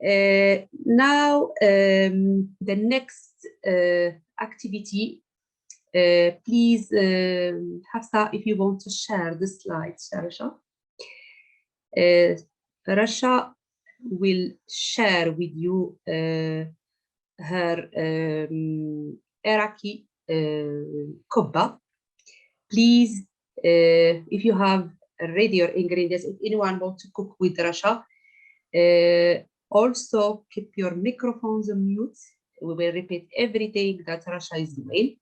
Now, the next activity, please, Hafsa, if you want to share the slides, Rasha. Rasha will share with you her Iraqi kubba. Please, if you have ready your ingredients, if anyone wants to cook with Rasha, also keep your microphones on mute. We will repeat everything that Rasha is doing.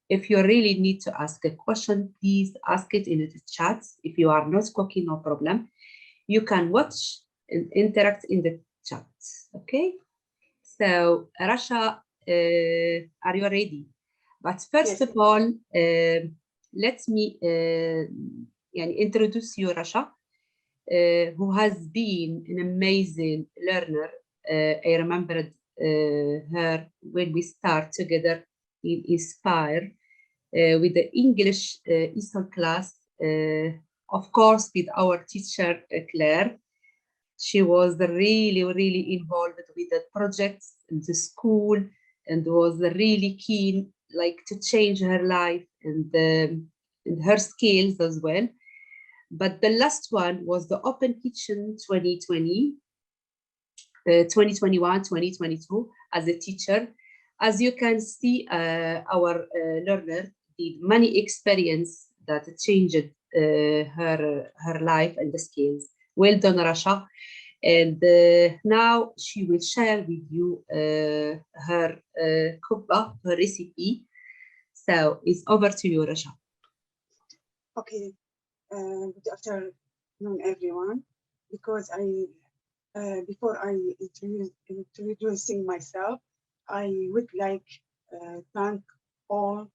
If you really need to ask a question, please ask it in the chat. If you are not cooking, no problem. You can watch and interact in the chat, okay? So, Rasha, are you ready? But first of all, let me introduce you, Rasha, who has been an amazing learner. I remembered her when we start together in Inspire with the English ESOL class, of course, with our teacher, Claire. She was really, really involved with the projects in the school and was really keen, like, to change her life and her skills as well. But the last one was the Open Kitchen 2020, 2021, 2022 as a teacher. As you can see, our learner did many experience that changed her life and the skills. Well done, Rasha. And now she will share with you her kubba, her recipe. So it's over to you, Rasha. Okay. Good afternoon, everyone. Because before I introducing myself, I would like thank all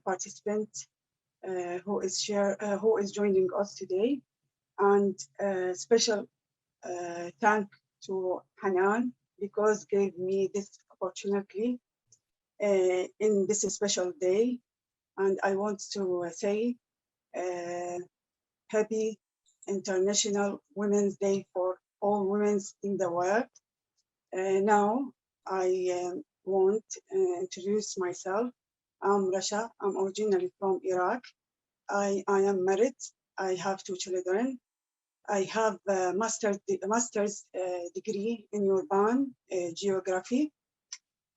participants who is joining us today, and special thank to Hanan because gave me this opportunity in this special day, and I want to say happy International Women's Day for all women in the world. Now I want to introduce myself. I'm Rasha. I'm originally from Iraq. I am married. I have 2 children. I have a master's degree in urban geography.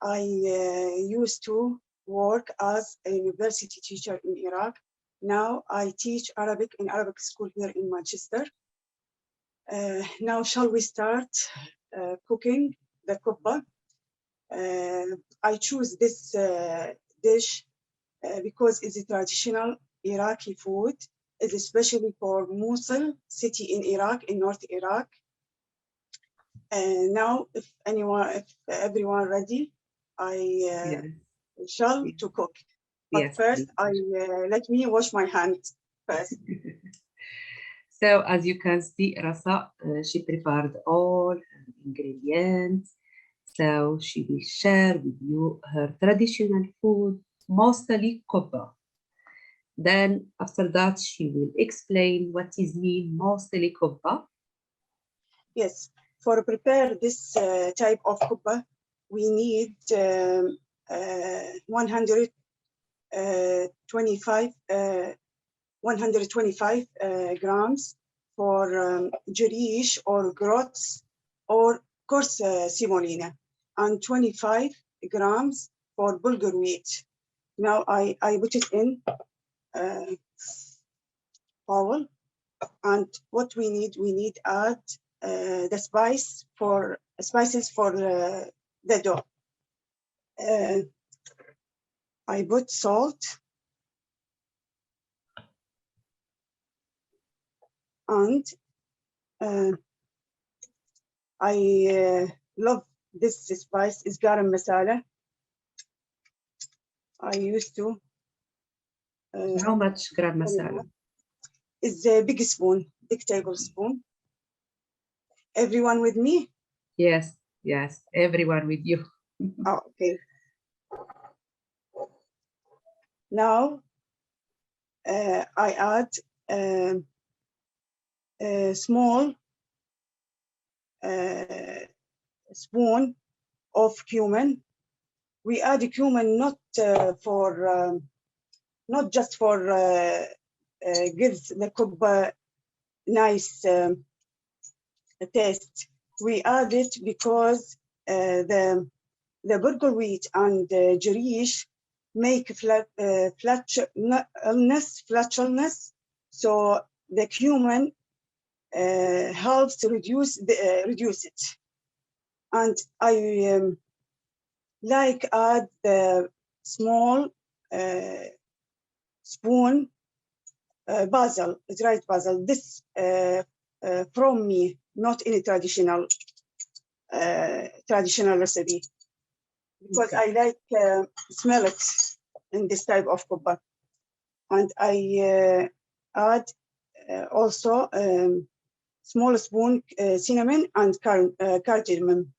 I used to work as a university teacher in Iraq. Now I teach Arabic in Arabic school here in Manchester. Now shall we start cooking the kubba? I choose this dish because it's a traditional Iraqi food. It's especially for Mosul city in Iraq, in North Iraq. Now, if everyone ready, I shall to cook. But first, let me wash my hands first. So, as you can see, Rasa, she prepared all her ingredients. So she will share with you her traditional food, mostly kubba. Then after that, she will explain what is mean mostly kubba. Yes, for prepare this type of kubba, we need 125 grams for jerish or grots or coarse semolina, and 25 grams for bulgur wheat. Now I put it in bowl, and what we need add the spices for the dough. I put salt and I love this spice is garam masala. I used to. How much garam masala? It's a big spoon, big tablespoon. Everyone with me? Yes, everyone with you. Oh, okay. Now I add a small spoon of cumin. We add cumin not not just for gives the kubba nice taste. We add it because the burger wheat and jarish make flatulence. So the cumin helps to reduce it. And I like add the small spoon basil, dried basil. This from me, not any traditional recipe, because I like smell it in this type of kubba. And I add also small spoon cinnamon and cardamom.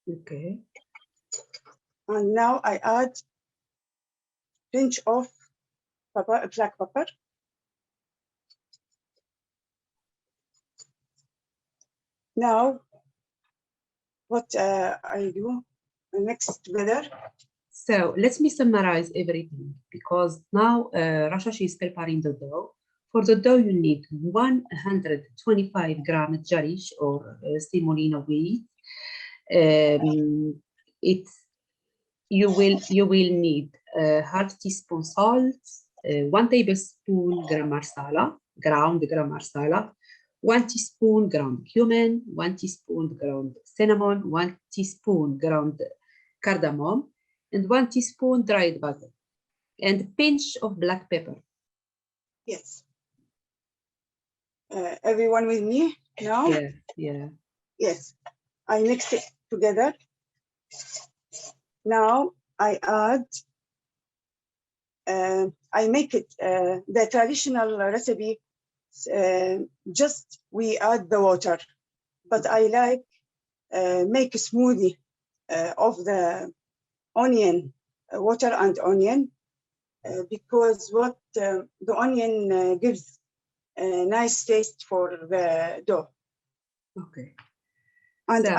Okay. And now I add pinch of pepper, black pepper. Now, what I do next together. So let me summarize everything, because now Rasha, she's preparing the dough. For the dough, you need 125 gram jarish or semolina wheat. You will need half teaspoon salt, 1 tablespoon ground garam masala, 1 teaspoon ground cumin, 1 teaspoon ground cinnamon, 1 teaspoon ground cardamom, and 1 teaspoon dried basil, and a pinch of black pepper. Yes. Everyone with me now? Yeah, yeah. Yes. I mix it together. Now I add, I make it the traditional recipe. Just we add the water, but I like make a smoothie of the onion, water and onion, because what the onion gives a nice taste for the dough. Okay. And So,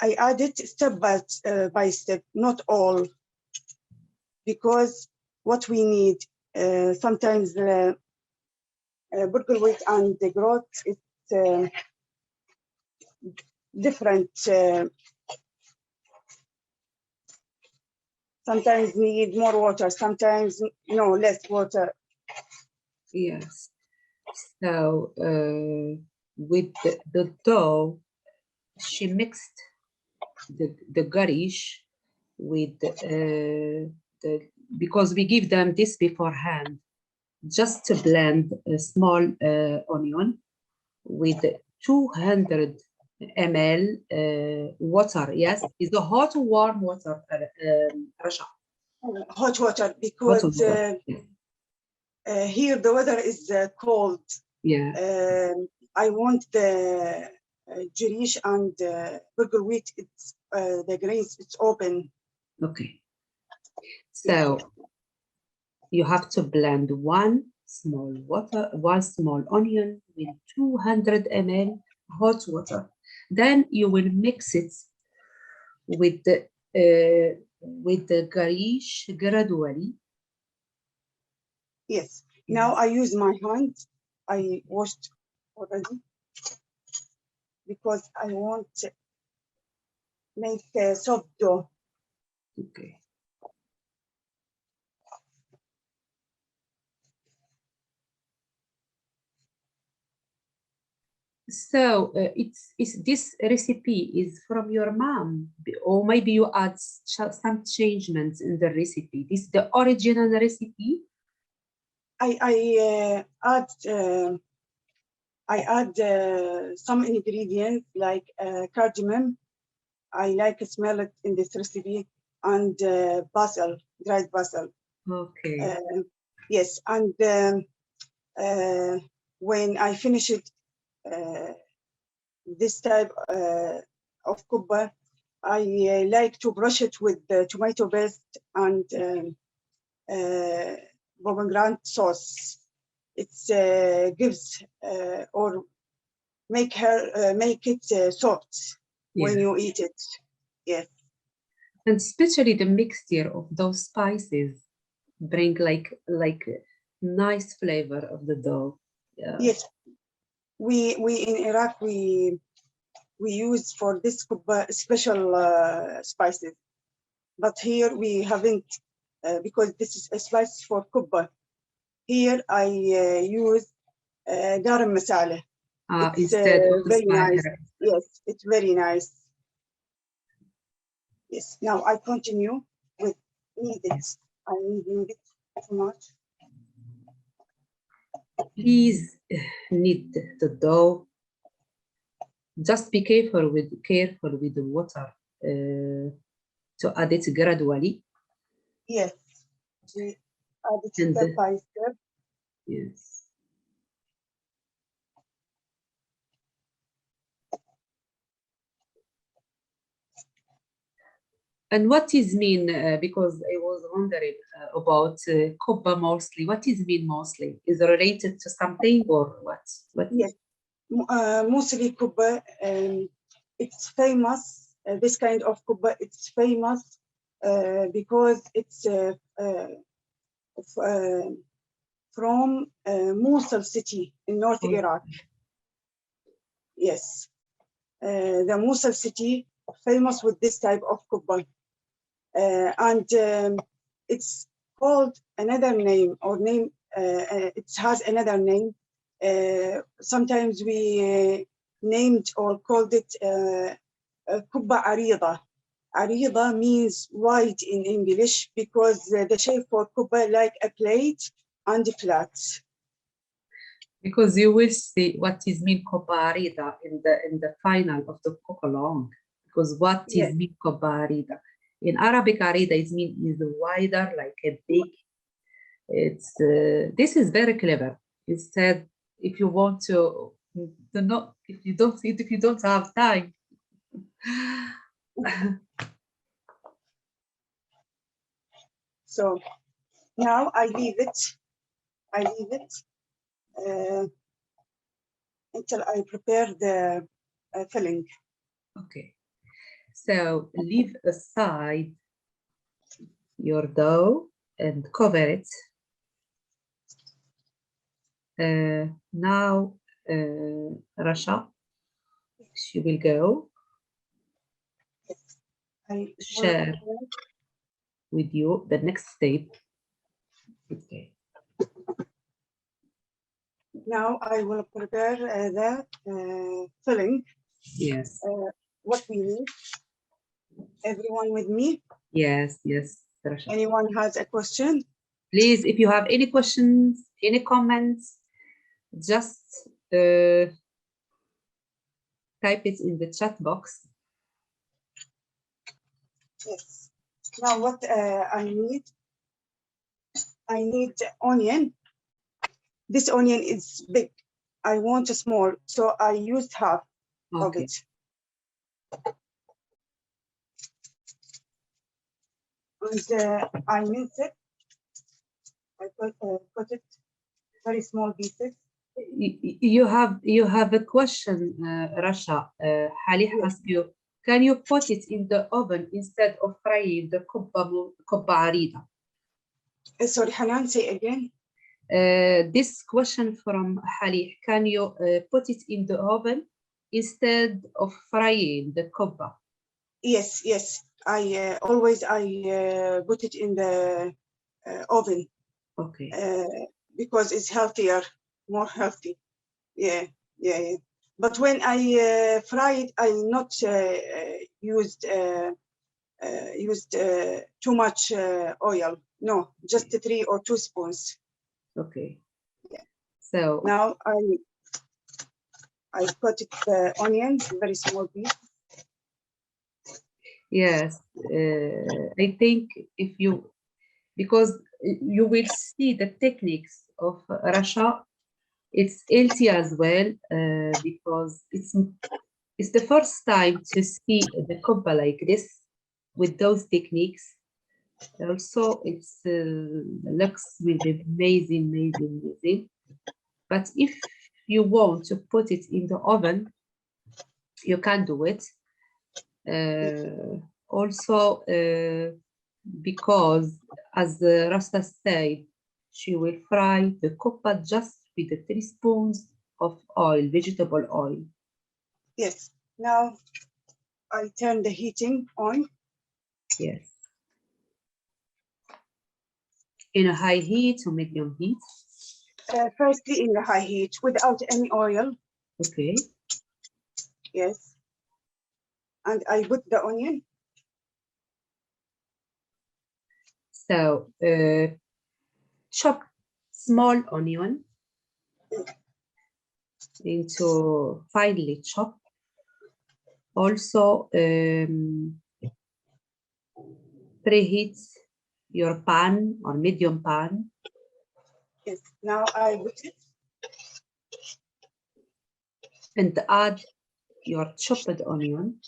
I add it step by step, not all, because what we need sometimes the burger wheat and the growth, it's different. Sometimes need more water, sometimes no, less water. yes. So with the dough, she mixed the garish with because we give them this beforehand, just to blend a small onion with 200 ml water. Yes, is the hot or warm water, Rasha? Hot water, because Hot water. here the weather is cold. Yeah. I want the jarish and burger wheat, it's the grains, it's open. Okay. So you have to blend 1 small onion with 200 ml hot water. Then you will mix it with the garish gradually. Yes. Now I use my hand. I washed already because I want to make a soft dough. Okay. So it's this recipe is from your mom, or maybe you add some changements in the recipe. This is the original recipe. I add some ingredients like cardamom. I like to smell it in this recipe, and basil, dried basil. Okay. Yes, and when I finish it, this type of kubba, I like to brush it with the tomato paste and pomegranate sauce. It gives or make it soft when Yeah. you eat it. Yes. And especially the mixture of those spices bring like a nice flavor of the dough. Yeah. Yes. We in Iraq we use for this kubba special spices, but here we haven't because this is a spice for kubba. Here I use garam masala. It's Instead of the very nice. spider. Yes, it's very nice. Yes. Now I continue with knead it. I knead it too much. Please knead the dough. Just be careful with the water to add it gradually. Yes. We add it And step by step. yes. And what is mean, because I was wondering about kubba mostly. What is mean mostly? Is it related to something or what? Yes. Mostly kubba, it's famous. This kind of kubba, it's famous because it's from Mosul city in North Oh. Iraq. Yes, the Mosul city famous with this type of kubba, and it's called another name or name. It has another name. Sometimes we named or called it kubba arida. Arida means wide in English because the shape for kubba like a plate and flat. Because you will see what is mean kobarida in the final of the kokolong. Because what Yes. is mean kobarida? In Arabic, arida is wider, like a big. It's this is very clever. Instead, if you want to not, if you don't have time. So now I leave it. I leave it until I prepare the filling. Okay, so leave aside your dough and cover it. Now, Rasha, she will go I share with you the next step. Okay. Now I will prepare the filling. Yes. What we need. Everyone with me? Yes, yes, Rasha. Anyone has a question? Please, if you have any questions, any comments, just type it in the chat box. Yes. Now what I need onion. This onion is big. I want a small, so I used half of it. And I mince it. I put it very small pieces. You have a question, Rasha. Halih asked you, can you put it in the oven instead of frying the kubba arida? Sorry, Hanan, say again. This question from Halih, can you put it in the oven instead of frying the kubba? Yes, yes. I always put it in the oven. Okay. Because it's healthier, more healthy. Yeah. But when I fry it, I not used too much oil. No, just 3 or 2 spoons. Okay. Yeah. So now I cut it onions very small piece. Yes, I think because you will see the techniques of Rasha, it's healthy as well because it's the first time to see the kubba like this with those techniques. Also, it's looks will be amazing. But if you want to put it in the oven, you can do it. Also, because as Rasta said, she will fry the kuppa just with the 3 spoons of oil, vegetable oil. Yes. Now I turn the heating on. Yes. In a high heat or medium heat? Firstly, in the high heat without any oil. Okay. Yes. And I put the onion. So chop small onion into finely chop. Also preheat your pan or medium pan. Yes. Now I put it. And add your chopped onion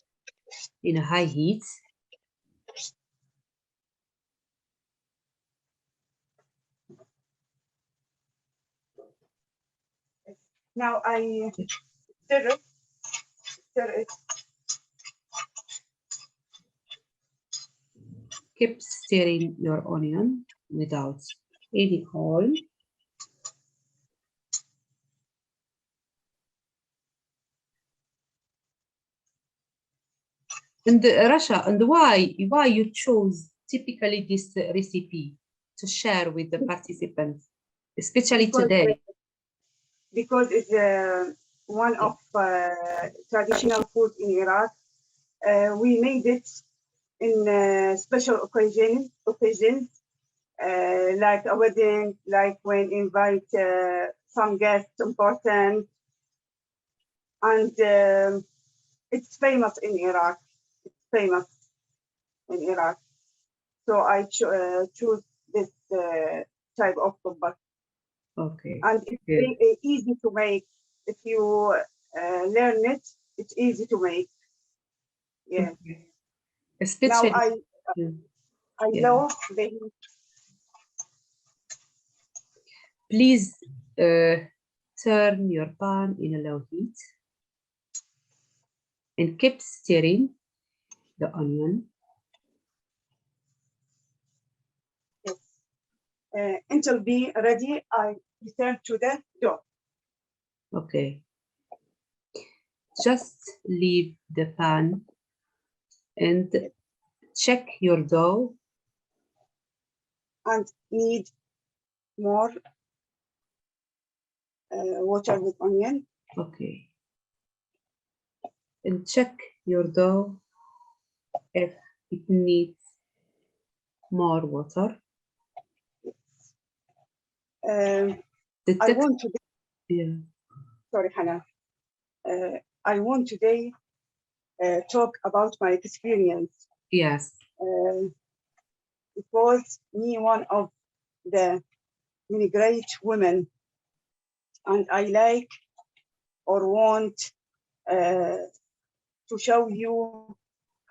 in a high heat. Now I stir it. Stir it. Keep stirring your onion without any oil. And Rasha, and why you chose typically this recipe to share with the participants, especially today? Because it's one of traditional food in Iraq. We made it in special occasions, like a wedding, like when invite some guests important, and it's famous in Iraq. It's famous in Iraq. So I choose this type of kubba. Okay. And it's very easy to make. If you learn it, it's easy to make. Yeah. Okay. Especially Now I know they. Please turn your pan in a low heat and keep stirring the onion. Yes. Until be ready, I return to the dough. Okay. Just leave the pan and check your dough. And need more water with onion. Okay. And check your dough if it needs more water. I want to. Yeah. Sorry, Hannah. I want today talk about my experience. Yes. It was me one of the many great women, and I like or want to show you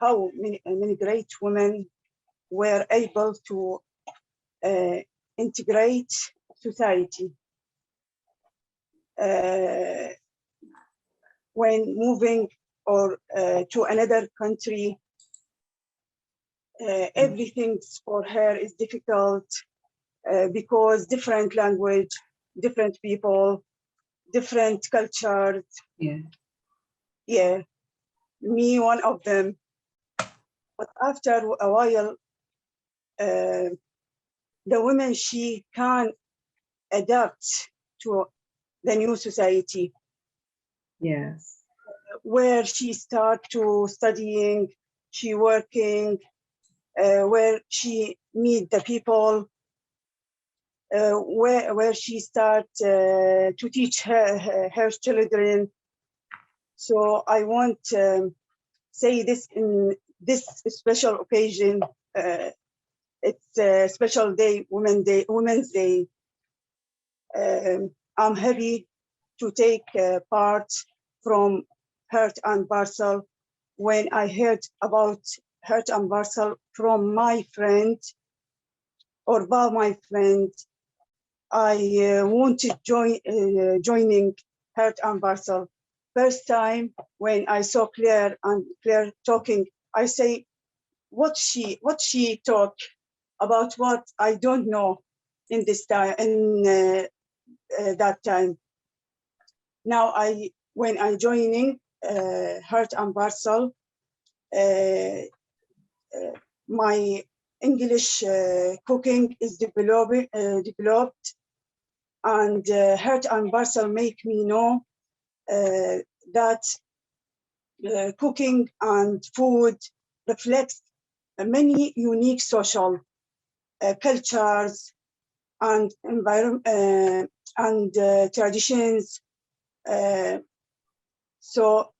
how many great women were able to integrate society. When moving or to another country, everything for her is difficult because different language, different people, different cultures. Yeah. Yeah, me one of them. But after a while, the woman, she can adapt to the new society. Yes. Where she start to studying, she working, where she meet the people, where she start to teach her children. So I want say this in this special occasion. It's a special day, Women's Day. I'm happy to take part from Heart and Parcel. When I heard about Heart and Parcel from my friend or by my friend, I wanted joining Hurt and Parcel. First time when I saw Claire and Claire talking, I say, what she talk about what I don't know in this time, in that time. Now when I joining Hurt and Parcel, my English cooking is developed, and Hurt and Parcel make me know that cooking and food reflects many unique social cultures and environment and traditions. So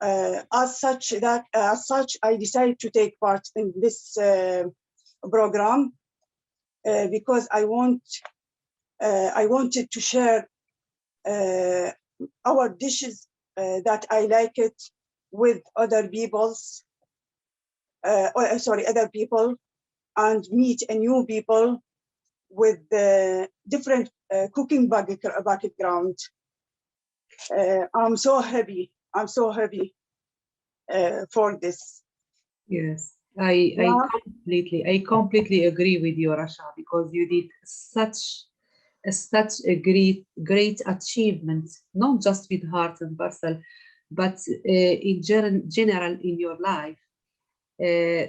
as such, I decided to take part in this program because I wanted to share our dishes that I like it with other other people, and meet a new people with different cooking background. I'm so happy for this. Yes, I completely agree with you, Rasha, because you did such a great achievement, not just with Heart and Parcel, but in general in your life.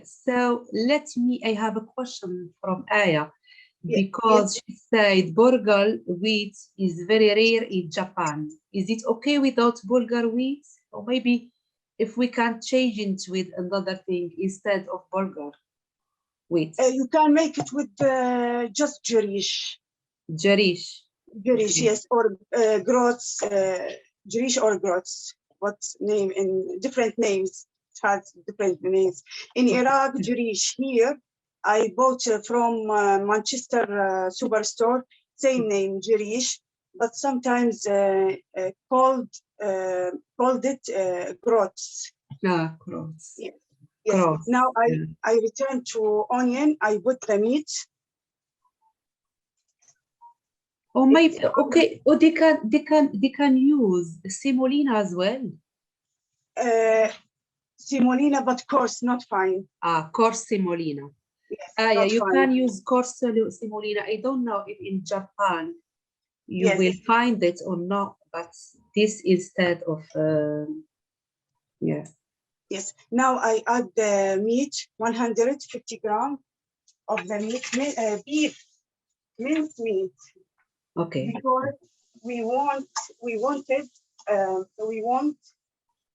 So I have a question from Aya, because Yes. she said Bulgur wheat is very rare in Japan. Is it okay without Bulgur wheat? Or maybe if we can change it with another thing instead of Bulgur wheat? You can make it with just Jarish. Jarish. Jarish, yes, or groats, Jarish or groats. What's name in different names? It has different names. In Iraq, Jarish. Here, I bought from Manchester superstore, same name, Jarish, but sometimes called it groats. Groats. Yes. Yes. Groats. Now I return to onion. I put the meat. Or maybe okay. Or they can use semolina as well. Semolina, but coarse, not fine. Coarse semolina. Yes, Yeah, you fine. can use coarse semolina. I don't know if in Japan you will find it or not, but this instead of yes. Yes. Now I add the meat, 150 grams of the meat, beef, minced meat. Okay. Because we want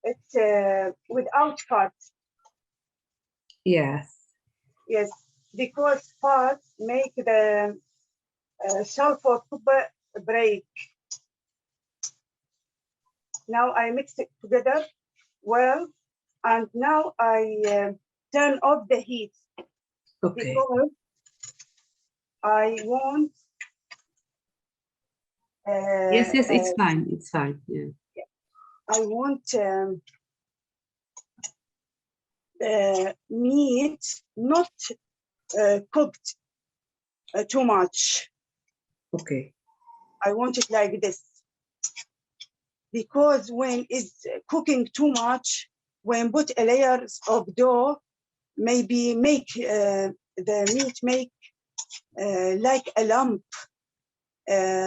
it without fat. Yes. Yes, because fat make the shelf of break. Now I mix it together well, and now I turn off the heat. Okay. Because I want. Yes, it's fine. It's fine. Yeah. I want the meat not cooked too much. Okay. I want it like this. Because when it's cooking too much, when put a layers of dough, maybe make the meat make like a lump.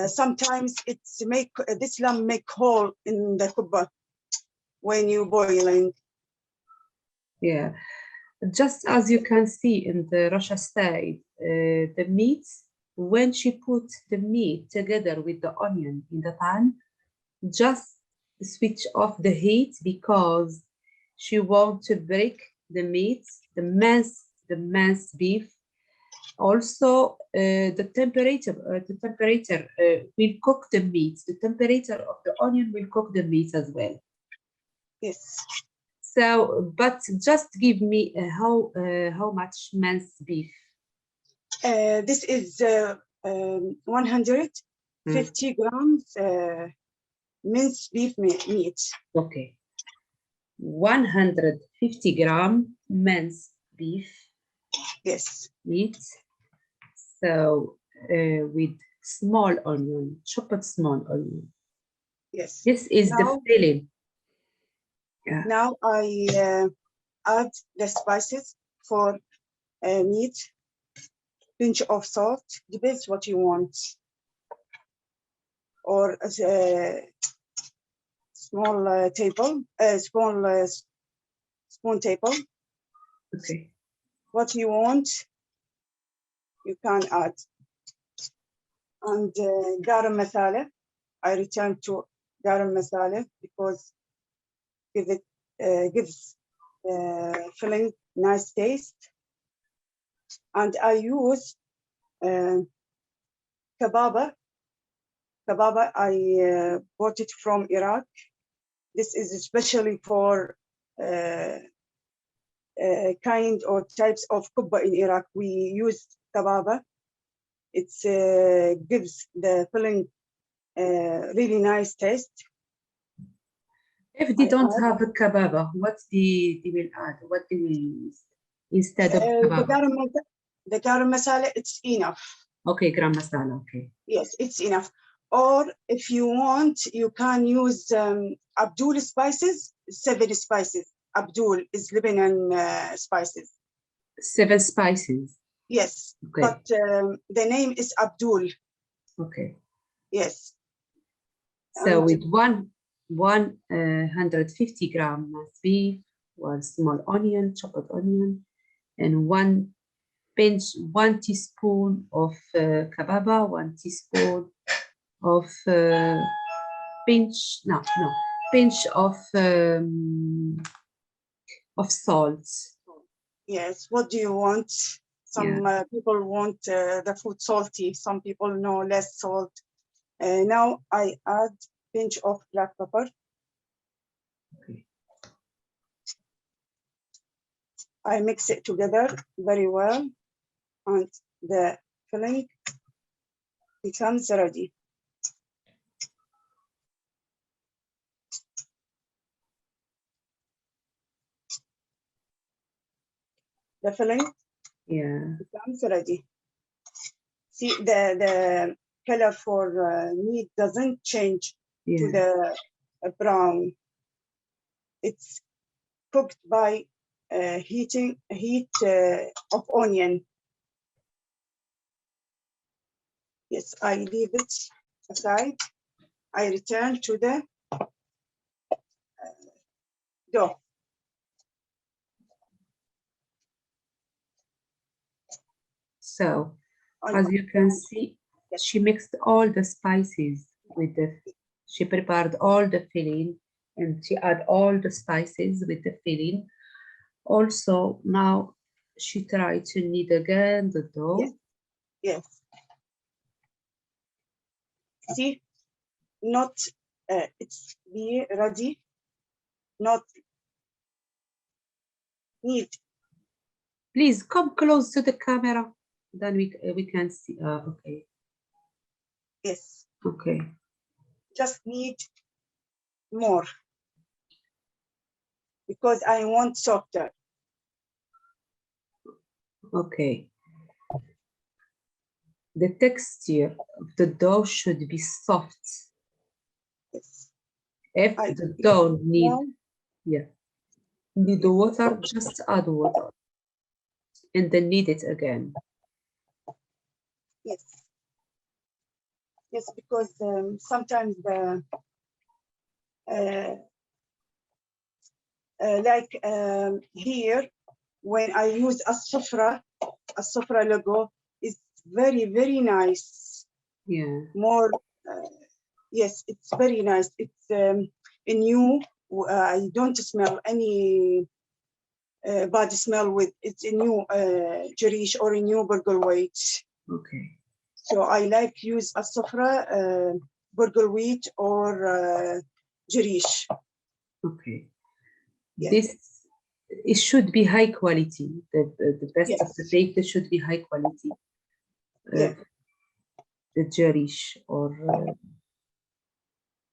Sometimes it's make this lump make hole in the kubba when you boiling. Yeah, just as you can see in the Russia style, the meat, when she put the meat together with the onion in the pan, just switch off the heat because she wants to break the meat, the minced beef. Also, the temperature will cook the meat. The temperature of the onion will cook the meat as well. Yes. So, but just give me how much minced beef? This is 150 grams minced beef meat. Okay. 150 gram minced beef. Yes. Meat. So with small onion, chopped small onion. Yes. This is the Now, filling. Yeah. now I add the spices for meat, pinch of salt, depends what you want, or a small spoon table. Okay. What you want, you can add. And garam masala, I return to garam masala because gives filling nice taste. And I use kababa. Kababa, I bought it from Iraq. This is especially for kind or types of kubba in Iraq. We use kababa. It gives the filling really nice taste. If they I don't add, have a kababa, what they will add? What they will use instead of kababa? the garam masala, it's enough. Okay, garam masala. Okay. Yes, it's enough. Or if you want, you can use Abdul spices, 7 spices. Abdul is Lebanon spices. 7 spices. Yes, Okay. but the name is Abdul. Okay. Yes. So And with 150 gram beef, 1 small onion, chopped onion, and 1 teaspoon of kababa, 1 teaspoon of pinch of salt. yes, what do you want? Some people want the food salty. Some people know less salt. Now I add pinch of black pepper. Okay. I mix it together very well, and the filling becomes ready. The filling becomes ready. See, the color for meat doesn't change to the brown. It's cooked by heat of onion. Yes, I leave it aside. I return to the dough. So, as you can see, she mixed all the spices with she prepared all the filling, and she add all the spices with the filling. Also, now she tried to knead again the dough. Yes. See, not it's be ready, not need. Please come close to the camera. Then we can see. Okay. Yes. Okay. Just need more because I want softer. Okay. The texture of the dough should be soft. Yes. If the dough need the water, just add water and then knead it again. Yes. Yes, because sometimes the like here when I use a sufra logo is very, very nice. Yeah. More, yes, it's very nice. It's a new, I don't smell any bad smell with, it's a new Jarish or a new burger wheat. Okay. So I like use a sufra, burger wheat or Jarish. Okay. Yes. This, it should be high quality. The best Yes. of the baked should be high quality. Yeah. The Jarish or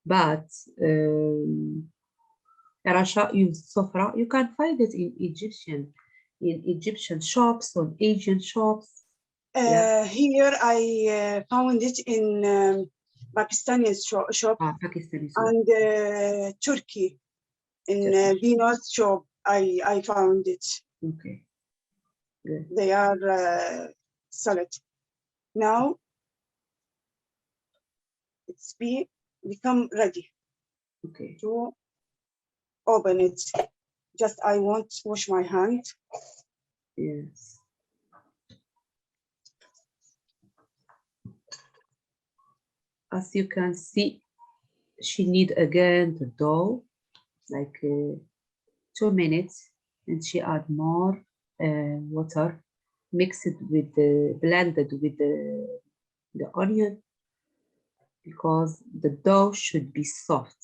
but Rasha use sofra. You can find it in Egyptian shops or Asian shops. Here I found it in Pakistani shop Pakistani soup. and Turkey in Turkish. Venus shop. I found it. Okay. Good. They are salad. Now it's become ready Okay. to open it. Just I want to wash my hand. Yes. As you can see, she need again the dough, like 2 minutes, and she add more water, mix it with the blended with the onion, because the dough should be soft.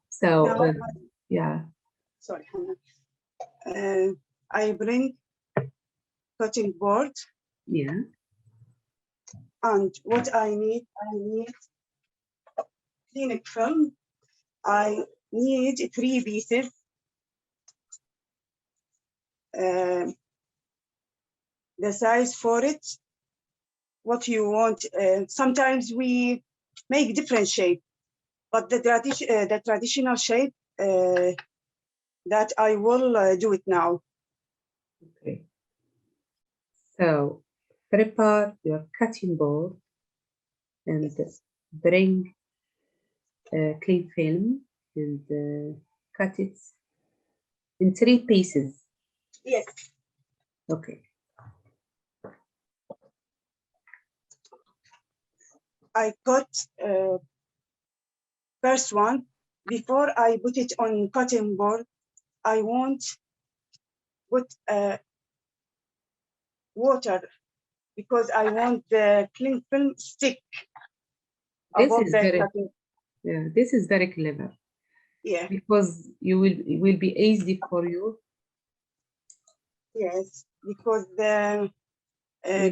So Now, yeah. sorry, Hannah. I bring cutting board. Yeah. And what I need clinic film. I need 3 pieces. The size for it, what you want. Sometimes we make different shape, but the traditional shape that I will do it now. Okay. So prepare your cutting board and bring clean film and cut it in 3 pieces. Yes. Okay. I cut first one. Before I put it on cutting board, I want put water because I want the cling film stick above the cutting. Yeah, this is very clever. Yeah. Because it will be easy for you. Yes, because the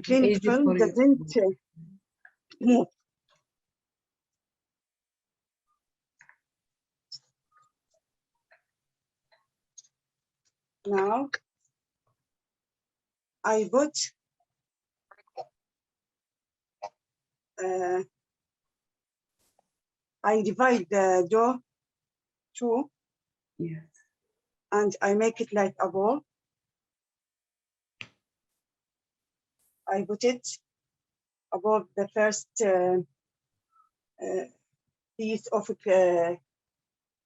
clinic film doesn't move. Now I put I divide the dough two. Yes. And I make it like a ball. I put it above the first piece of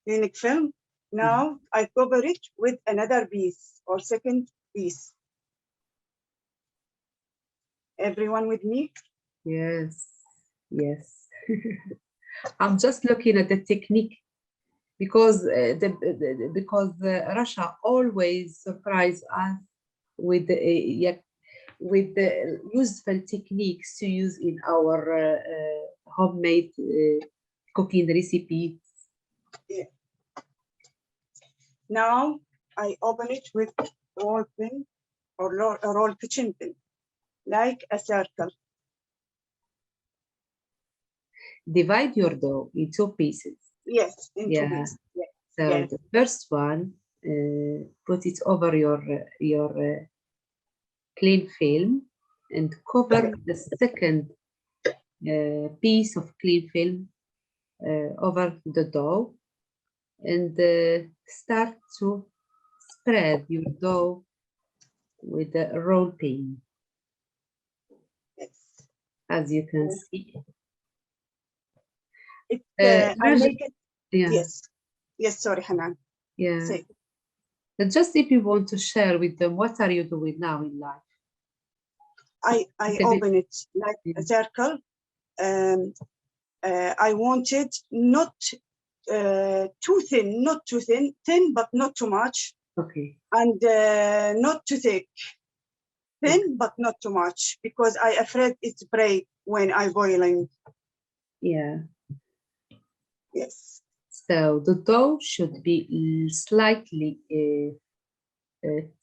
clinic film. Now I cover it with another piece or second piece. Everyone with me? Yes, yes. I'm just looking at the technique because Russia always surprise us with with the useful techniques to use in our homemade cooking recipes. Yeah. Now I open it with roll pin or roll kitchen pin, like a circle. Divide your dough in 2 pieces. Yes, in 2 pieces. Yeah. So yes. the first one, put it over your clean film and cover the second piece of clean film over the dough, and start to spread your dough with the roll pin. Yes. As you can see. I make it. Yeah. Yes. Yes, sorry, Hanan. Yeah. Say. Just if you want to share with them, what are you doing now in life? I open it like a circle. I wanted not too thin, thin but not too much. Okay. And not too thick. Thin but not too much, because I afraid it's break when I boiling. Yeah. Yes. So the dough should be slightly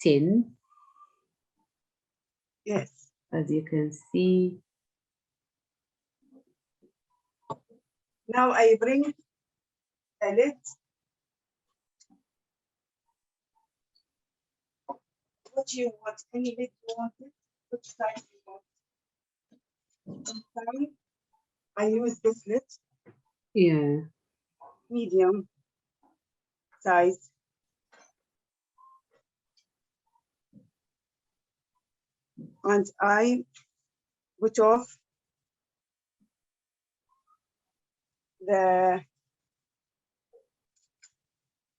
thin. Yes. As you can see. Now I bring a lid. What you want? Any lid you want it? Which size you want? Sometimes I use this lid, Yeah. medium size. And I put off the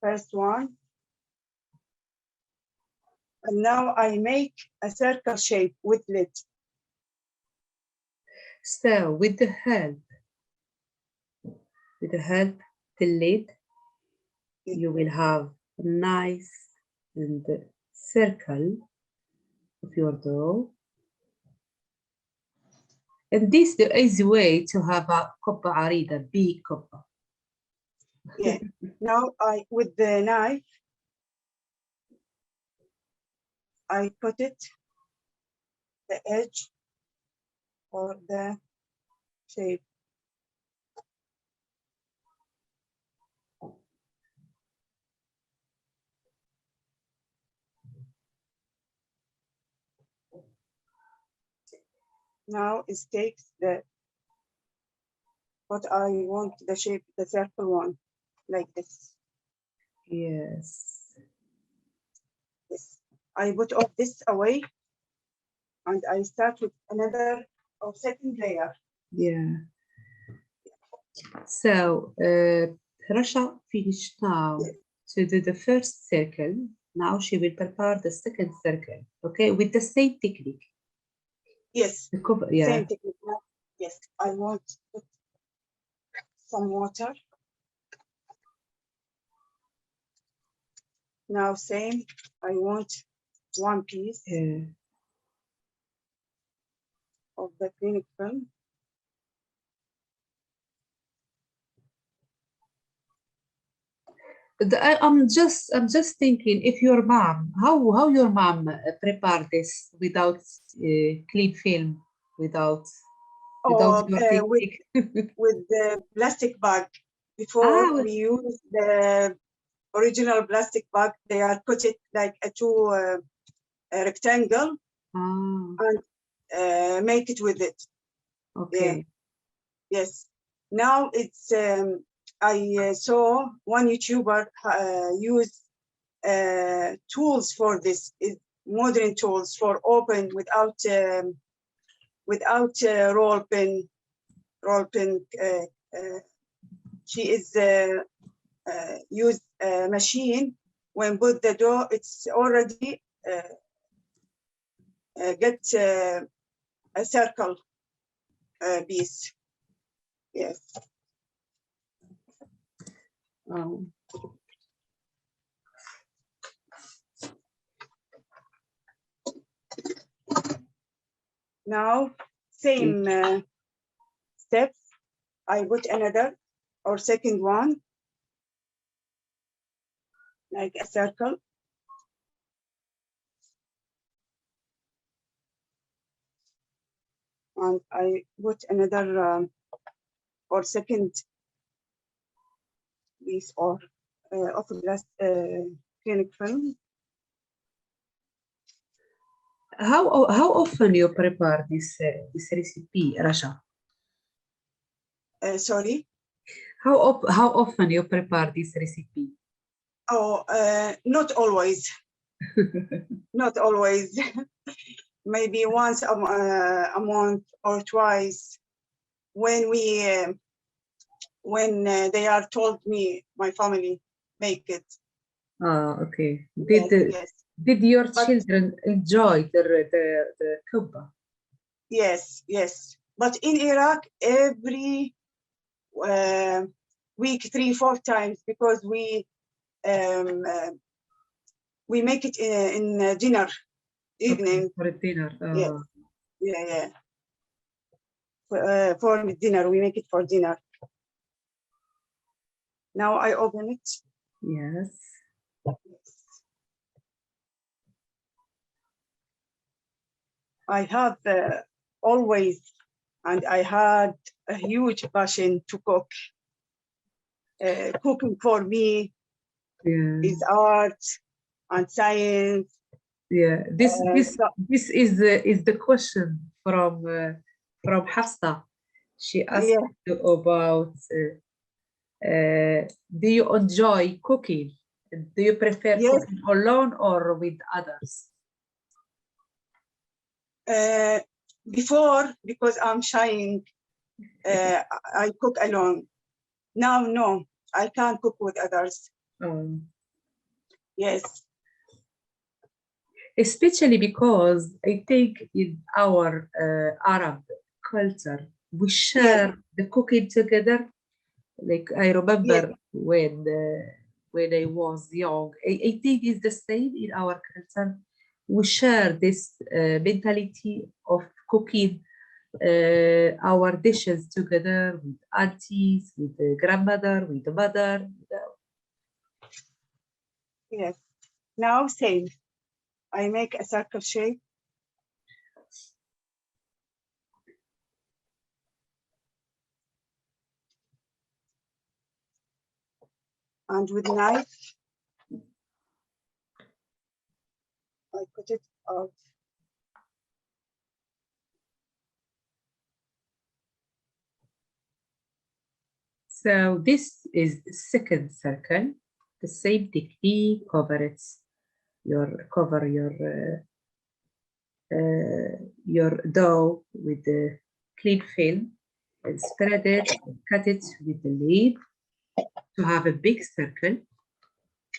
first one. And now I make a circle shape with lid. So with the help the lid, you will have a nice and circle of your dough. And this is the easy way to have a كبة عريضة, big كبة. Yeah. Now with the knife, I put it the edge or the shape. Now it takes what I want the shape, the circle one, like this. Yes. Yes. I put off this away and I start with another or second layer. Yeah. So Rasha finished now to do the first circle. Now she will prepare the second circle, okay, with the same technique. Yes, The cover, yeah. same technique. Yes, I want to put some water. Now same, I want one piece of the clinic film. I'm just thinking, if your mom, how your mom prepared this without clean film, without Or your technique? with the plastic bag. Before Ah, we use the original plastic bag, they are put it like a rectangle and make it with it. Okay. Yeah. Yes. Now it's I saw one YouTuber use tools for this, modern tools for open without roll pin. She is use a machine. When put the dough, it's already get a circle piece. Yes. Now, same steps. I put another or second one, like a circle. And I put another or second piece of glass clinic film. How often you prepare this recipe, Rasha? Sorry. How often you prepare this recipe? Oh, not always. Not always. Maybe once a month or twice. When they are told me, my family make it. Ah, okay. Yes. Did your children enjoy the kubba? Yes, yes. But in Iraq, every week, 3-4 times, because we make it in dinner, evening. Okay, for dinner. Yes. Yeah. For dinner, we make it for dinner. Now I open it. Yes. I have always, and I had a huge passion to cook. Cooking for me is art and science. Yeah, this is the question from Hafsa. She asked Yeah. you about, do you enjoy cooking? Do you prefer Yes. cooking alone or with others? Before, because I'm shying, I cook alone. Now, no, I can't cook with others. Yes. Especially because I think in our Arab culture, we share the cooking together. Like I remember when I was young, I think it's the same in our culture. We share this mentality of cooking our dishes together with aunties, with the grandmother, with the mother. Yes. Now, same. I make a circle shape. And with knife, I cut it out. So this is the second circle. The same technique, cover your dough with the clean film and spread it and cut it with the lead to have a big circle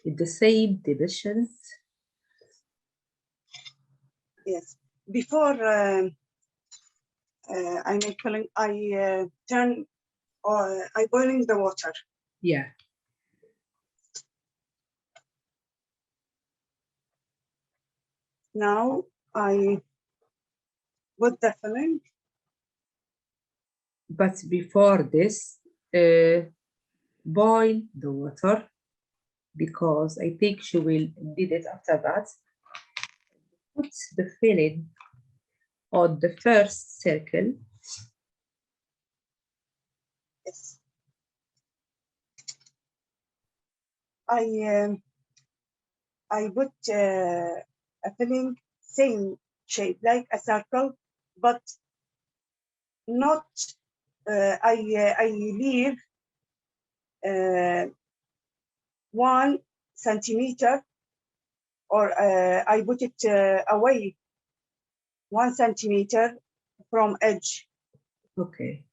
with the same dimensions. Yes. Before I make filling, I turn or I boiling the water. Yeah. Now I put the filling. But before this, boil the water because I think she will need it after that. Put the filling on the first circle. Yes. I put a filling same shape like a circle, but not. I leave 1 centimeter, or I put it away 1 centimeter from edge. Okay.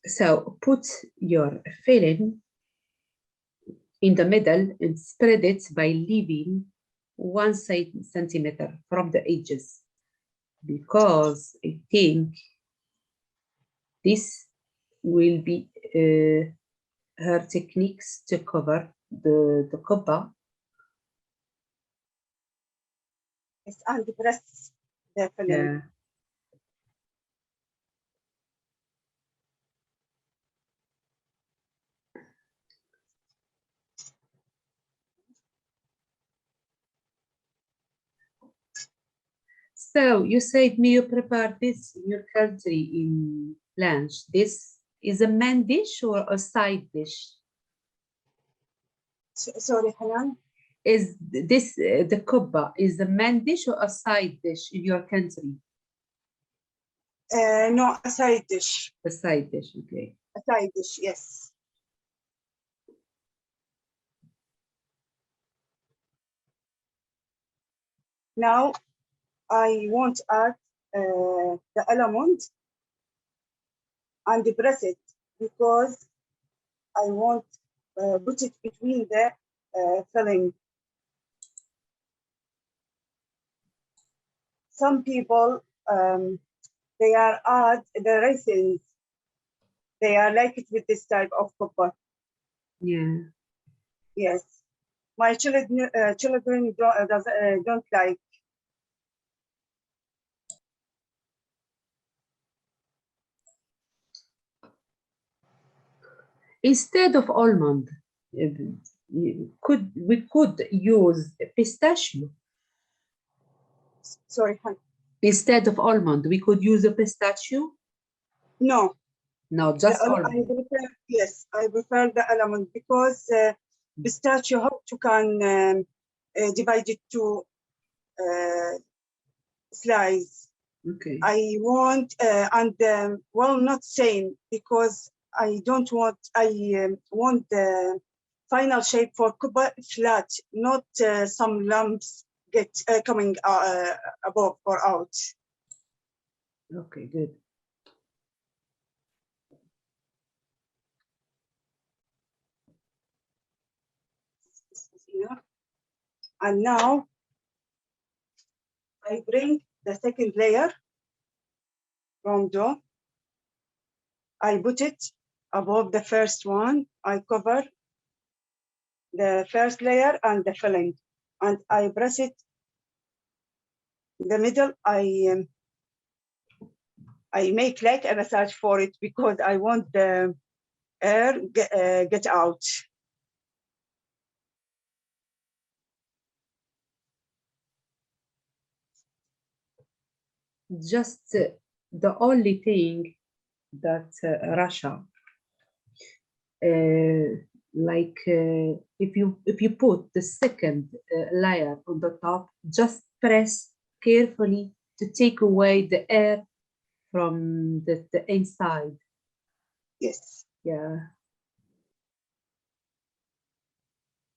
So put your filling in the middle and spread it by leaving 1 centimeter from the edges, because I think this will be her techniques to cover the kubba. Yes, and press the filling. Yeah. So you said me you prepared this in your country in lunch. This is a main dish or a side dish? Sorry, Hanan. Is this the kubba is a main dish or a side dish in your country? No, a side dish. A side dish, okay. A side dish, yes. Now I want to add the almond and press it because I want put it between the filling. Some people they are add the raisins. They are like it with this type of cooker. Yeah. Yes, my children don't like. Instead of almond, we could use pistachio. Sorry, Instead of almond, we could use a pistachio. no. No, just I almond. prefer, yes, I prefer the almond because pistachio, how you can divide it to slice. Okay. I want, well, not same, because I don't want, I want the final shape for kuba flat, not some lumps get coming above or out. Okay, good. Here. And now I bring the second layer from dough. I put it above the first one. I cover the first layer and the filling, and I press it in the middle. I make like a massage for it because I want the air get out. Just the only thing that Russia, if you put the second layer on the top, just press carefully to take away the air from the inside. Yes. Yeah.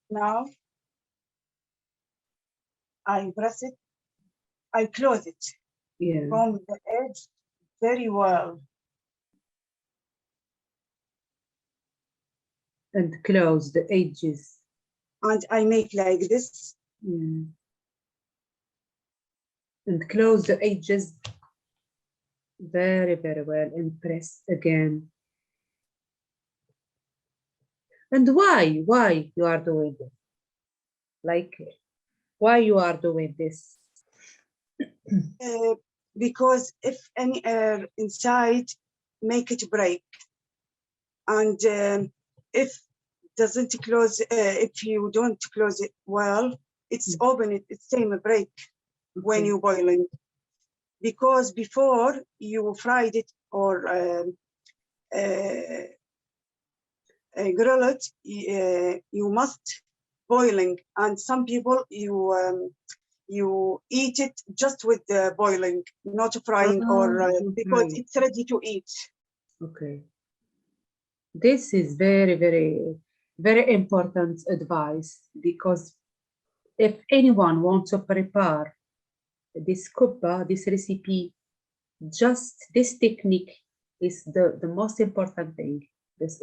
Now I press it. I close it Yeah. from the edge very well. And close the edges. And I make like this. Yeah. And close the edges very, very well and press again. And why you are doing this? Like, why you are doing this? Because if any air inside, make it break. And if doesn't close, if you don't close it well, it's open, it's same break when Okay. you're boiling. Because before you fried it or grill it, you must boiling. And some people, you eat it just with the boiling, not frying or because Right. it's ready to eat. Okay. This is very, very, very important advice, because if anyone wants to prepare this kubba, this recipe, just this technique is the most important thing. Because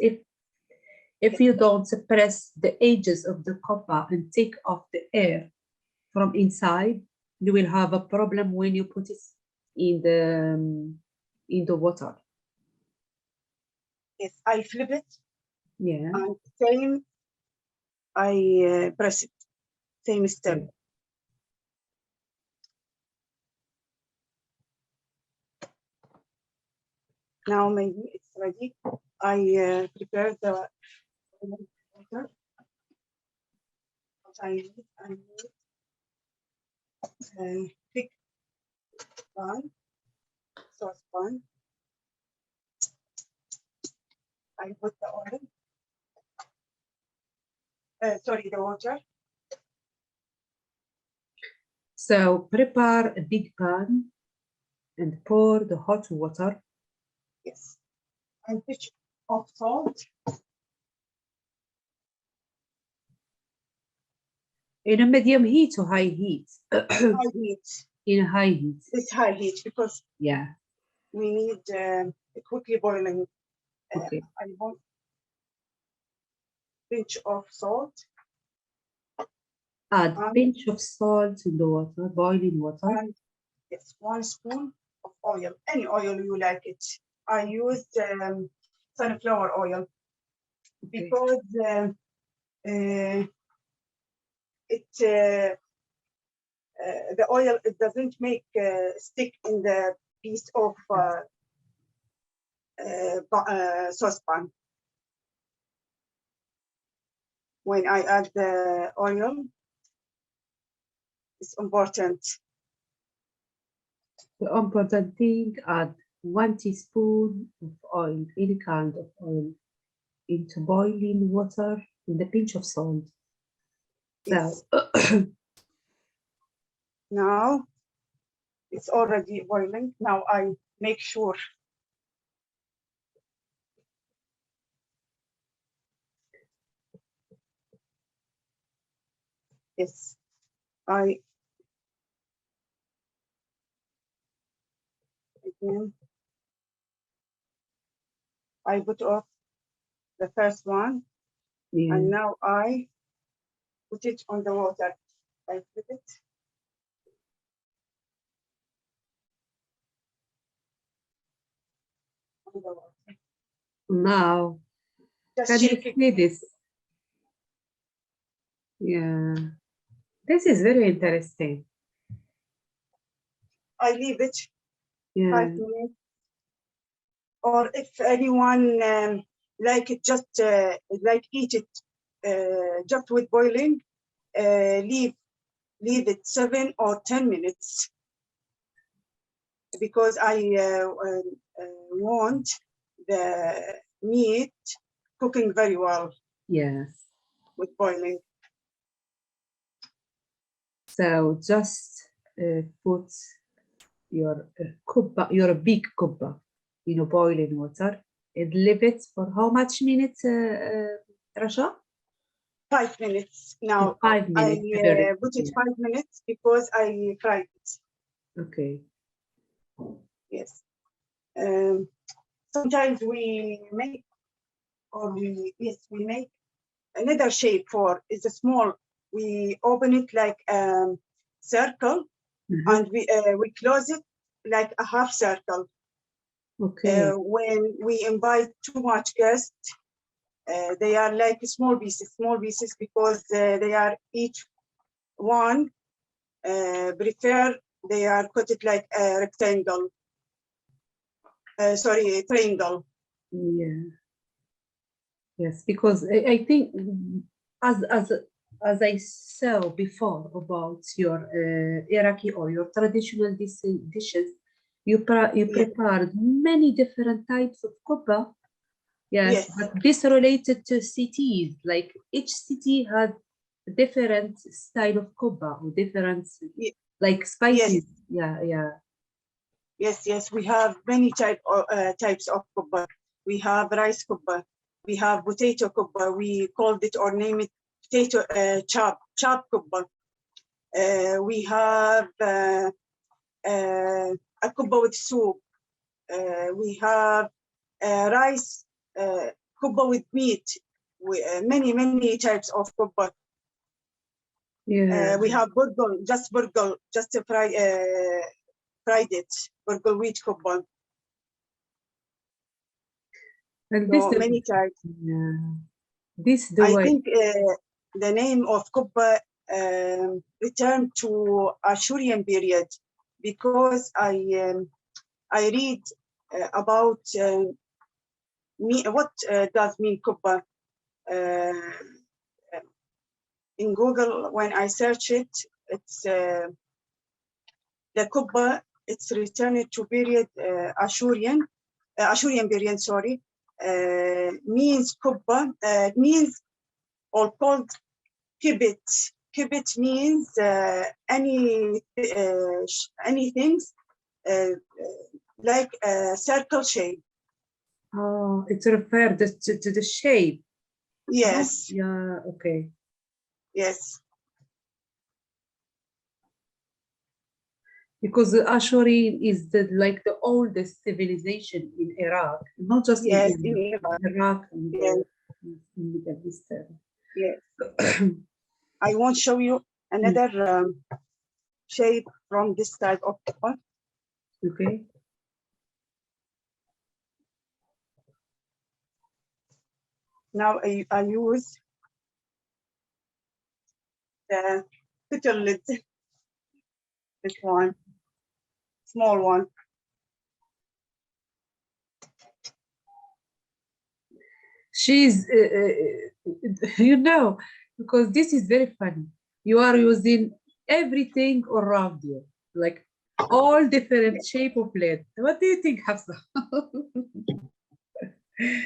if you don't press the edges of the kubba and take off the air from inside, you will have a problem when you put it in the water. Yes, I flip it. Yeah. And same, I press it, same step. Okay. Now maybe it's ready. I prepare the water. What I need thick pan, saucepan. I put the oil. Sorry, the water. So prepare a big pan and pour the hot water. Yes. And pinch of salt. In a medium heat or high heat? High heat. In a high heat. It's high heat because Yeah. we need quickly boiling. Okay. I want pinch of salt. Add a pinch of salt to the water, boiling water. And yes, 1 spoon of oil, any oil you like it. I used sunflower oil because the oil, it doesn't make stick in the piece of saucepan. When I add the oil, it's important. The important thing, add 1 teaspoon of oil, any kind of oil, into boiling water with a pinch of salt. Yes. So Now It's already boiling. Now I make sure. Yes, again, I put off the first one, Yeah. and now I put it on the water. I put it. On the water. Now, Just can you shake it. see this? Yeah. This is very interesting. I leave it Yeah. 5 minutes. Or if anyone like it, just like eat it just with boiling, leave it 7 or 10 minutes, because I want the meat cooking very well Yes. with boiling. So just put your kubba, your big kubba, boiling water, and leave it for how much minutes, Rasha? 5 minutes. Now 5 I minutes. put it 5 minutes because I fried it. Okay. Yes. Sometimes we make, we make another shape for, it's a small, we open it like circle, Mhm. and we close it like a half circle. Okay. When we invite too much guests, they are like small pieces, because they are each one prefer, they are cut it like a rectangle. Sorry, a triangle. Yeah. Yes, because I think as I saw before about your Iraqi or your traditional dishes, you Yeah. prepared many different types of kubba. Yes, Yes. but this related to cities. Like each city had a different style of kubba or different, like spices. Yeah. Yes, we have many types of kubba. We have rice kubba. We have potato kubba. We called it or name it potato chop kubba. We have a kubba with soup. We have rice kubba with meat. Many types of kubba. Yeah. We have burgal, just to fried it, burgal wheat kubba. And So many types. Yeah. This the I way. think the name of kubba returned to Ashurian period, because I read about what does mean kubba. In Google, when I search it, it's the kubba. It's returned to period Ashurian period. Sorry, means kubba means or called kibit. Kibit means anything like a circle shape. Oh, it's referred to the shape. Yes. Yeah. Okay. Yes. Because the Ashuri is like the oldest civilization in Iraq, not just Yes, in Iraq and yes. in Middle East. Yes. I want to show you another shape from this type of kubba. Okay. Now I use the little lid, this one, small one. She's, because this is very funny. You are using everything around you, like all different shape of lid. What do you think, Hafsa?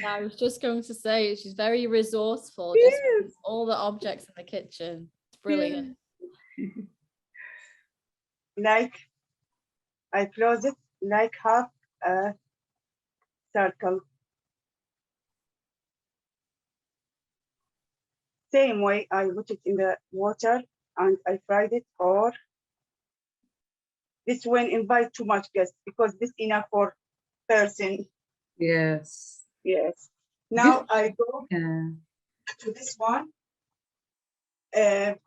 I was just going to say she's very resourceful. Yes. Just with all the objects in the kitchen. It's brilliant. Like I close it like half a circle. Same way I put it in the water and I fried it, or this one invite too much guests because this enough for person. Yes. Yes. Now This- I go to this one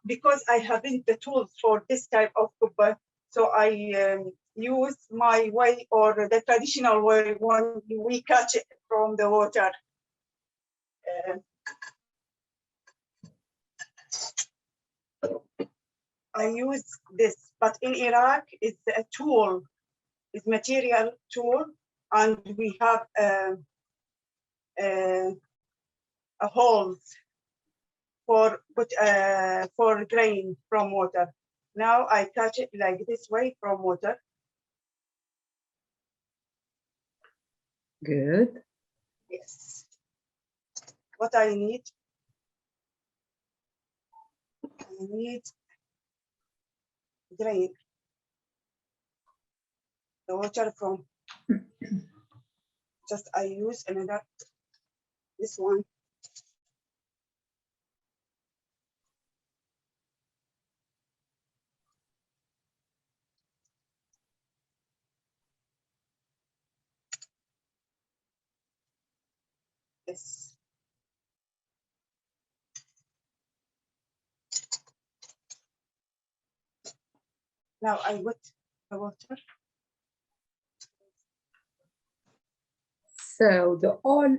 because I haven't the tools for this type of kubba. So I use my way or the traditional way when we catch it from the water. I use this, but in Iraq, it's a tool, it's material tool, and we have a holes for drain from water. Now I catch it like this way from water. Good. Yes. What I need drain the water from. Just I use another this one. Yes. Now I put the water. So the all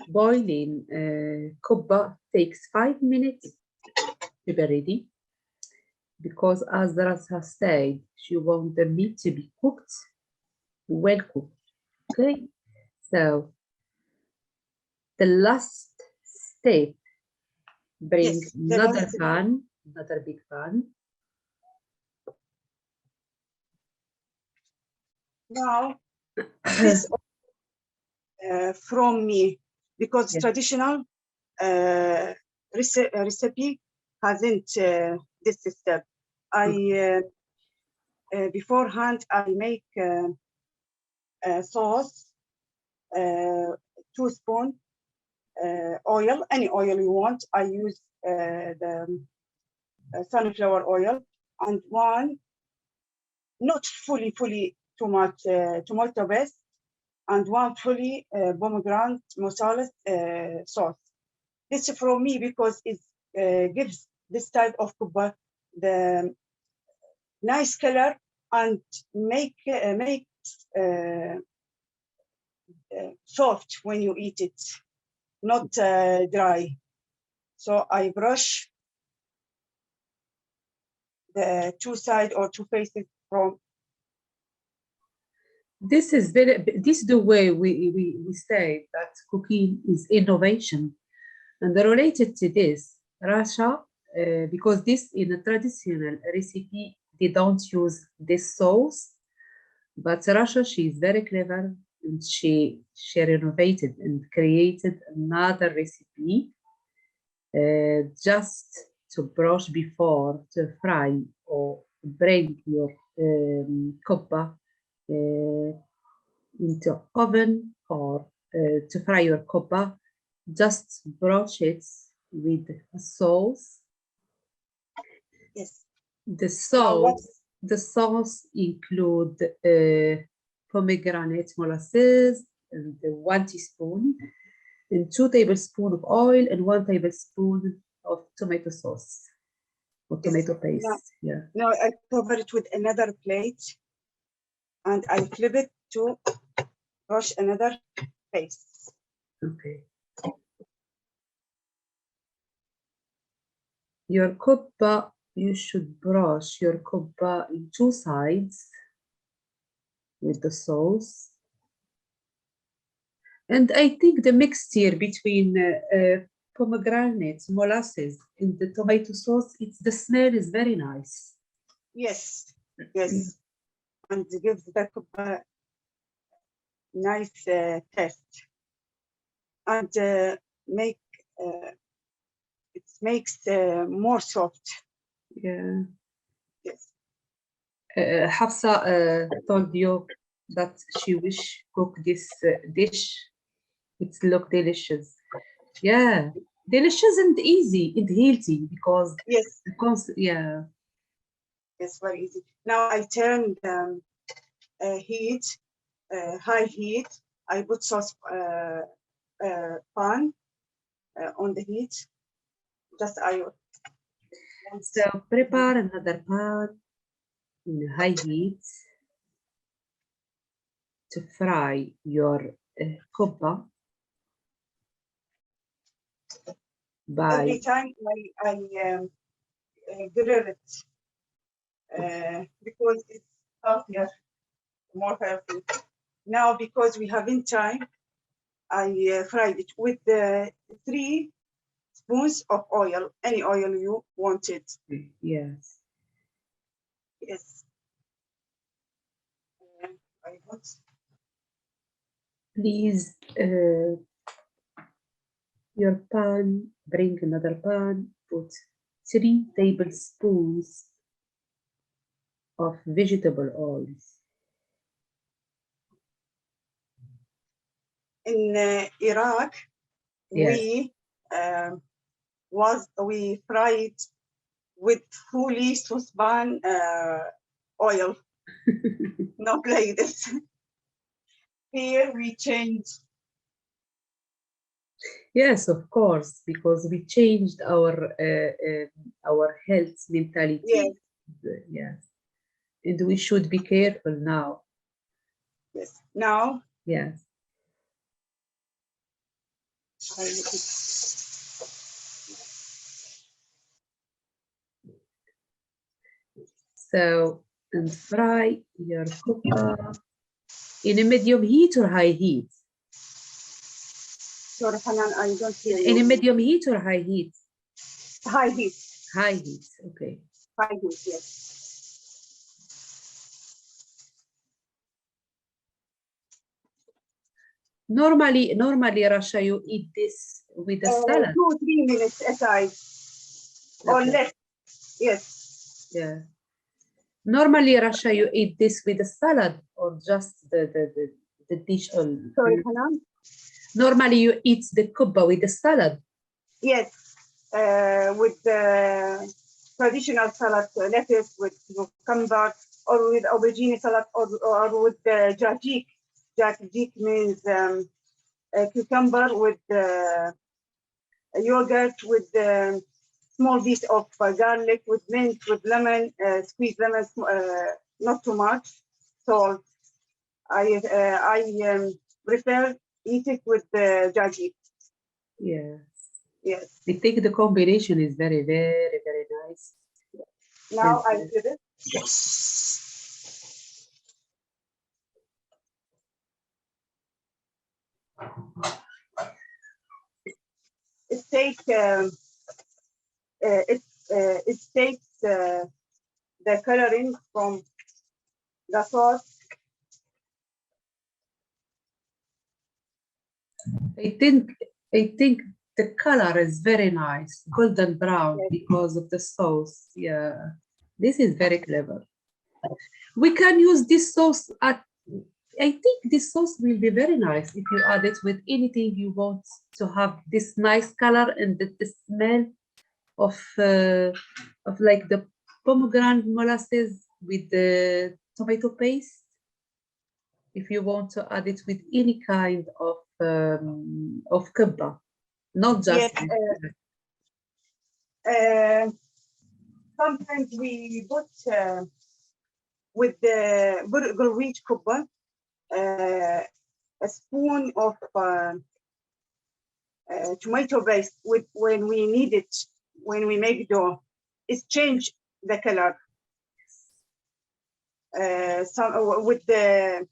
boiling kubba takes 5 minutes to be ready, because as Rasa said, she wants the meat to be cooked, well cooked. Okay, so the last step, bring Yes, another pan, another big pan. Now this from me, because Yes. traditional recipe hasn't this step. I beforehand I make sauce, 2 spoon oil, any oil you want. I use the sunflower oil, and one not fully too much tomato paste, and one fully pomegranate mozzarella sauce. This is from me because it gives this type of kubba the nice color and make soft when you eat it, not dry. So I brush the 2 sides or 2 faces from. This is the way we say that cooking is innovation. And related to this, Rasha, because this in a traditional recipe, they don't use this sauce, but Rasha, she is very clever, and she renovated and created another recipe just to brush before to fry or bring your kubba into oven, or to fry your kubba, just brush it with a sauce. Yes. The sauce include pomegranate molasses and 1 teaspoon, and 2 tablespoons of oil, and 1 tablespoon of tomato sauce or tomato paste. Now I cover it with another plate, and I flip it to brush another paste. Okay. Your kubba, you should brush your kubba in 2 sides with the sauce. And I think the mixture between pomegranate, molasses, and the tomato sauce, the smell is very nice. Yes, yes, and it gives the kubba nice taste, and it makes more soft. Yeah. Yes. Hafsa told you that she wish cook this dish. It look delicious. Yeah, delicious and easy and healthy because Yes, yeah. it's very easy. Now I turned heat, high heat. I put sauce pan on the heat. Just I. So prepare another pan in high heat to fry your kubba by Every time I grill it because it's healthier, more healthy. Now because we haven't time, I fried it with 3 spoons of oil, any oil you wanted. yes. Yes. I put Please your pan, bring another pan, put 3 tablespoons of vegetable oils. in Iraq, Yes. we fried with fully saucepan oil, not like this. Here we change. Yes, of course, because we changed our health mentality. Yes. Yes, and we should be careful now. Yes. Now. Yes. So, and fry your kubba in a medium heat or high heat? Sorry, Hanan, I don't hear In a you. medium heat or high heat? High heat. High heat, okay. High heat, yes. Normally, Rasha, you eat this with a salad. 2-3 minutes aside, or Okay. less. Yes. Yeah. Normally, Rasha, you eat this with a salad or just the dish on. Sorry, Hanan. Normally, you eat the kubba with the salad. Yes, with the traditional salad, lettuce with cucumber, or with aubergine salad, or with the jajik. Jajik means cucumber with yogurt, with small piece of garlic, with mint, with lemon, squeezed lemon, not too much, salt. I prefer eat it with the jajik. Yes. Yes. I think the combination is very, very, very nice. Now I did it. It takes the coloring from the sauce. I think the color is very nice, golden brown, Yes. because of the sauce. Yeah, this is very clever. We can use this sauce at, I think this sauce will be very nice if you add it with anything you want to have this nice color and the smell of like the pomegranate molasses with the tomato paste. If you want to add it with any kind of kubba, not just. Yes. Sometimes we put with the gulwich kubba a spoon of tomato paste with when we need it, when we make dough. It's change the color. With the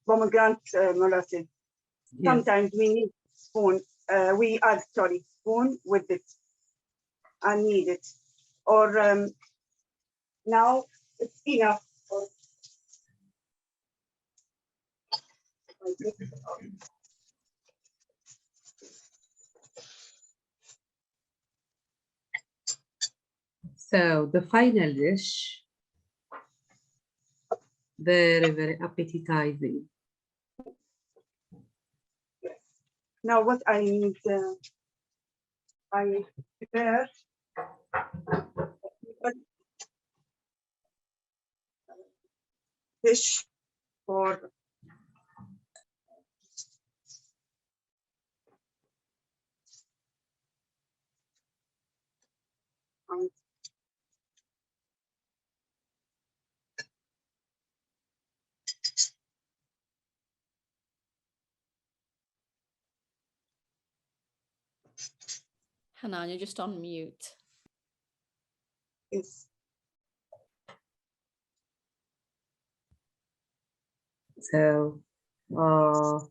pomegranate molasses. Yes. Sometimes we need spoon. We add spoon with it. I need it. Or now it's enough. So the final dish, very, very appetizing. Now what I need, I prepare dish for Hanan, you're just on mute. is So,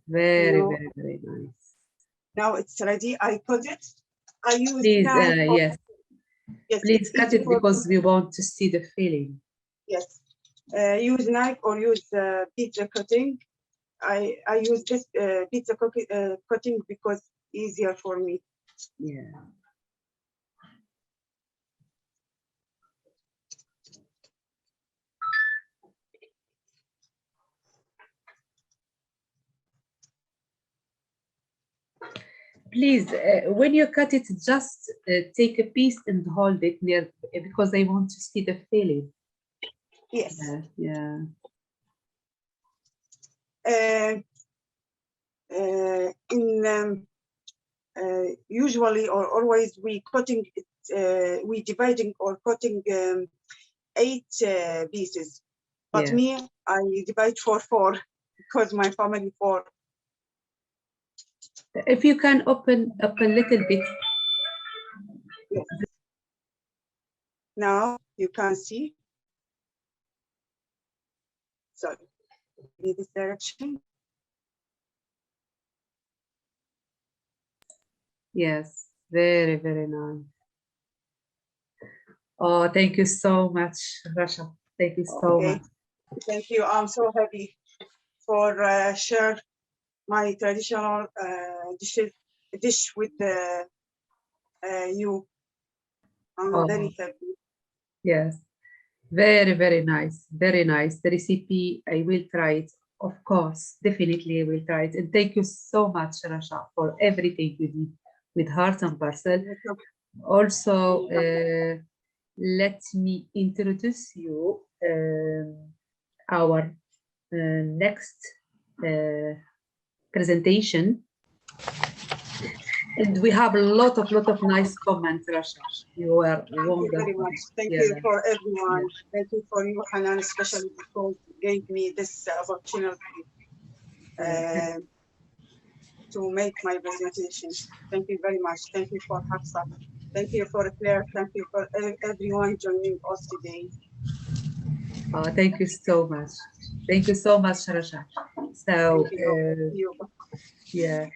very, No. very, very nice. now it's ready. I put it. I use Please, knife or- yes, yes, please it's cut easy it for- because we want to see the filling. yes. Use knife or use pizza cutting. I use this pizza cutting because easier for me. Yeah. Please, when you cut it, just take a piece and hold it near because I want to see the filling. Yes. Yeah. Usually or always we cutting it, we dividing or cutting 8 pieces, but Yeah. me I divide for 4 because my family 4. If you can open up a little bit. Yes. Now you can see. So in this direction. Yes, very, very nice. Oh, thank you so much, Rasha. Thank you so Okay. much. Thank you. I'm so happy for share my traditional dish with you. I'm Oh. very happy. Yes, very, very nice. Very nice. The recipe, I will try it. Of course, definitely I will try it. And thank you so much, Rasha, for everything you did with Heart and Parcel. Also, let me introduce you our next presentation. And we have a lot of nice comments, Rasha. You are Thank you very wonderful. much. Thank Yeah. you for everyone. Thank you for you, Hanan, especially because you gave me this opportunity to make my presentation. Thank you very much. Thank you for Hafsa. Thank you for Claire. Thank you for everyone joining us today. Thank you so much. Thank you so much, Rasha. So, Thank you. yeah.